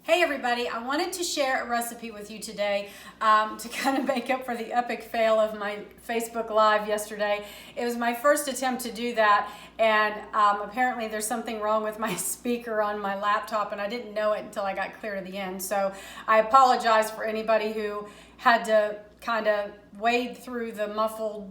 Hey everybody, I wanted to share a recipe with you today to kind of make up for the epic fail of my Facebook Live yesterday. It was my first attempt to do that, and apparently there's something wrong with my speaker on my laptop, and I didn't know it until I got clear to the end. So I apologize for anybody who had to kind of wade through the muffled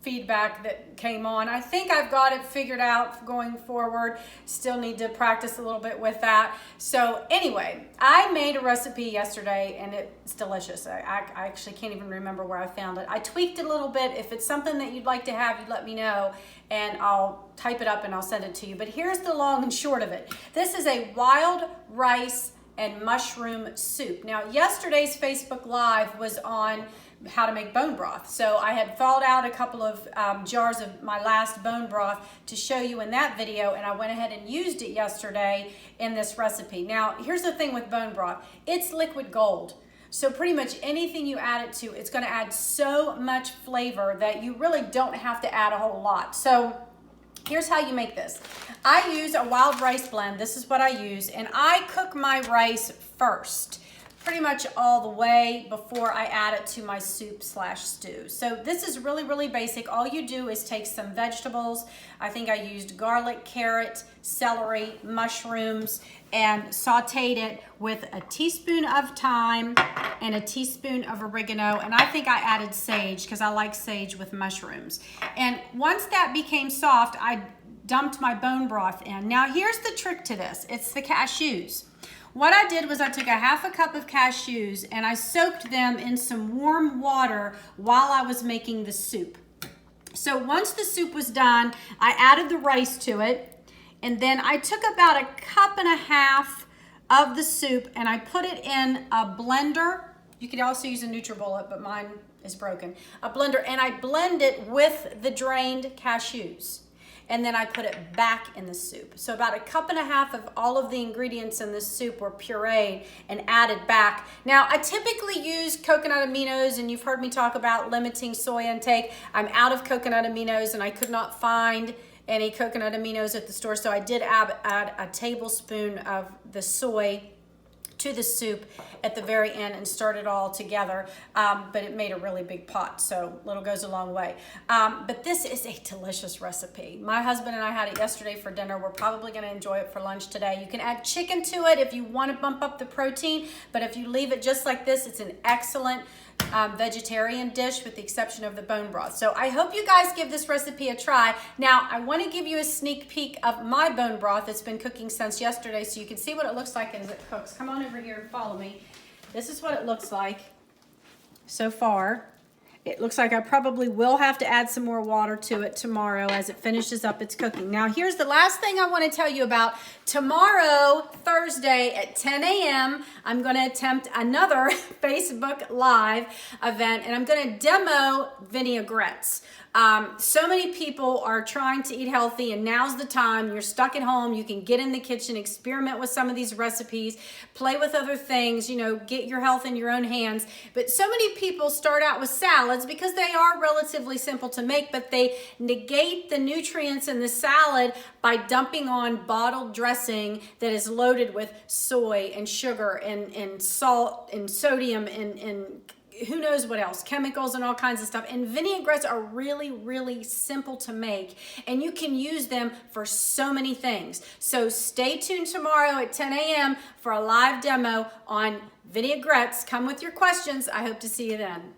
feedback that came on. I think I've got it figured out going forward. Still need to practice a little bit with that. So anyway, I made a recipe yesterday and it's delicious. I actually can't even remember where I found it. I tweaked it a little bit. If it's something that you'd like to have, you let me know and I'll type it up and I'll send it to you. But here's the long and short of it. This is a wild rice and mushroom soup. Now, yesterday's Facebook Live was on how to make bone broth. So I had thawed out a couple of jars of my last bone broth to show you in that video, and I went ahead and used it yesterday in this recipe. Now, here's the thing with bone broth. It's liquid gold. So pretty much anything you add it to, it's gonna add so much flavor that you really don't have to add a whole lot. So here's how you make this. I use a wild rice blend. This is what I use, and I cook my rice first, pretty much all the way before I add it to my soup/stew. So this is really, really basic. All you do is take some vegetables. I think I used garlic, carrot, celery, mushrooms, and sauteed it with a teaspoon of thyme and a teaspoon of oregano. And I think I added sage because I like sage with mushrooms. And once that became soft, I dumped my bone broth in. Now here's the trick to this. It's the cashews. What I did was I took a half a cup of cashews and I soaked them in some warm water while I was making the soup. So once the soup was done, I added the rice to it, and then I took about a cup and a half of the soup and I put it in a blender. You could also use a NutriBullet, but mine is broken. A blender, and I blend it with the drained cashews. And then I put it back in the soup. So about a cup and a half of all of the ingredients in this soup were pureed and added back. Now, I typically use coconut aminos, and you've heard me talk about limiting soy intake. I'm out of coconut aminos, and I could not find any coconut aminos at the store, so I did add a tablespoon of the soy to the soup at the very end and stirred it all together, but it made a really big pot, so little goes a long way. But this is a delicious recipe. My husband and I had it yesterday for dinner. We're probably gonna enjoy it for lunch today. You can add chicken to it if you wanna bump up the protein, but if you leave it just like this, it's an excellent vegetarian dish with the exception of the bone broth. So I hope you guys give this recipe a try. Now, I want to give you a sneak peek of my bone broth that's been cooking since yesterday so you can see what it looks like as it cooks. Come on over here and follow me. This is what it looks like so far. It looks like I probably will have to add some more water to it tomorrow as it finishes up its cooking. Now, here's the last thing I want to tell you about. Tomorrow, Thursday at 10 a.m., I'm going to attempt another Facebook Live event, and I'm going to demo vinaigrettes. So many people are trying to eat healthy, and now's the time. You're stuck at home. You can get in the kitchen, experiment with some of these recipes, play with other things, you know, get your health in your own hands. But so many people start out with salads because they are relatively simple to make, but they negate the nutrients in the salad by dumping on bottled dressing that is loaded with soy and sugar and salt and sodium and who knows what else, chemicals and all kinds of stuff. And vinaigrettes are really, really simple to make, and you can use them for so many things. So stay tuned tomorrow at 10 a.m. for a live demo on vinaigrettes. Come with your questions. I hope to see you then.